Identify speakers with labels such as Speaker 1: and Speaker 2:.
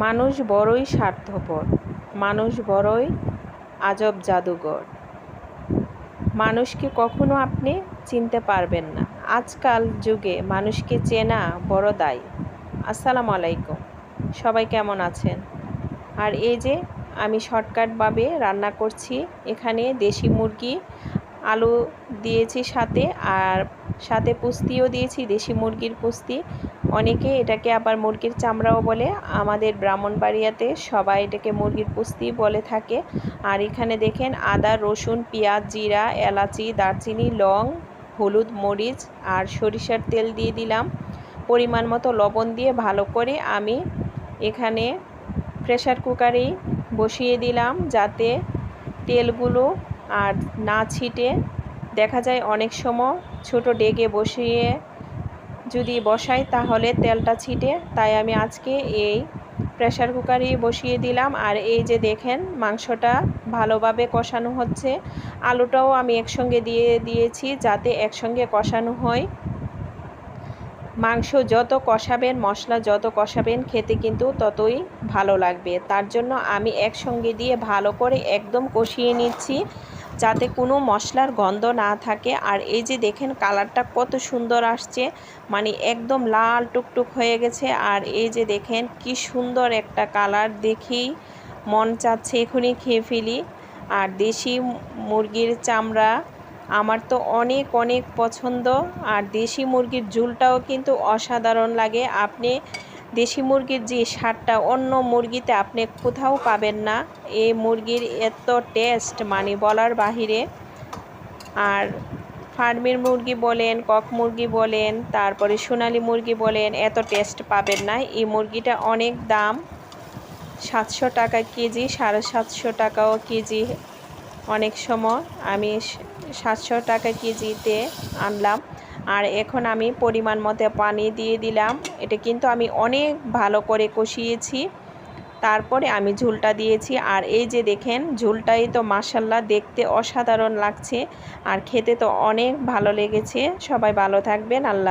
Speaker 1: মানুষ বড়ই স্বার্থপর, মানুষ বড়ই আজব জাদুঘর। মানুষকে কখনো আপনি চিনতে পারবেন না। আজকাল যুগে মানুষকে চেনা বড় দায়। আসসালামু আলাইকুম, সবাই কেমন আছেন? আর এই যে আমি শর্টকাটভাবে রান্না করছি। এখানে দেশি মুরগি, আলু দিয়েছি সাথে, আর সাথে পুস্তিও দিয়েছি, দেশি মুরগির পুস্তি। অনেকে এটাকে আবার মুরগির চামড়াও বলে। আমাদের ব্রাহ্মণবাড়িয়াতে সবাই এটাকে মুরগির পুস্তি বলে থাকে। আর এখানে দেখেন আদা, রসুন, পেঁয়াজ, জিরা, এলাচি, দারচিনি, লং, হলুদ, মরিচ আর সরিষার তেল দিয়ে দিলাম। পরিমাণ মতো লবণ দিয়ে ভালো করে আমি এখানে প্রেসার কুকারেই বসিয়ে দিলাম, যাতে তেলগুলো আর না ছিটে। দেখা যায় অনেক সময় ছোট ডেগে বসিয়ে যদি বসাই তাহলে তেলটা ছিটে, তাই আমি আজকে এই প্রেসার কুকারেই বসিয়ে দিলাম। আর এই যে দেখেন মাংসটা ভালোভাবে কষানো হচ্ছে। আলুটাও আমি একসঙ্গে দিয়ে দিয়েছি, যাতে একসঙ্গে কষানো হয়। মাংস যত কষাবেন, মশলা যত কষাবেন, খেতে কিন্তু ততই ভালো লাগবে। তার জন্য আমি একসঙ্গে দিয়ে ভালো করে একদম কষিয়ে নিচ্ছি, যাতে কোনো মশলার গন্ধ না থাকে। আর এই যে দেখেন কালারটা কত সুন্দর আসছে, মানে একদম লাল টুকটুক হয়ে গেছে। আর এই যে দেখেন কি সুন্দর একটা কালার, দেখেই মন চাচ্ছে এখনই খেয়ে ফেলি। আর দেশি মুরগির চামড়া আমার তো অনেক অনেক পছন্দ। আর দেশি মুরগির ঝোলটাও কিন্তু অসাধারণ লাগে। আপনি দেশি মুরগির যে স্বাদটা অন্য মুরগিতে আপনি কোথাও পাবেন না। এই মুরগির এত টেস্ট, মানে বলার বাহিরে। আর ফার্মের মুরগি বলেন, কক মুরগি বলেন, তারপরে সোনালি মুরগি বলেন, এত টেস্ট পাবেন না। এই মুরগিটা অনেক দাম, 700 টাকা কেজি, 750 টাকাও কেজি। অনেক সময় আমি 700 টাকা কেজিতে আনলাম। আর এখন আমি পরিমাণ মতো পানি দিয়ে দিলাম। এটা কিন্তু আমি অনেক ভালো করে কষিয়েছি, তারপরে আমি ঝোলটা দিয়েছি। আর এই যে দেখেন ঝোলটাই তো মাশাআল্লাহ দেখতে অসাধারণ লাগছে, আর খেতে তো অনেক ভালো লেগেছে। সবাই ভালো থাকবেন। আল্লাহ।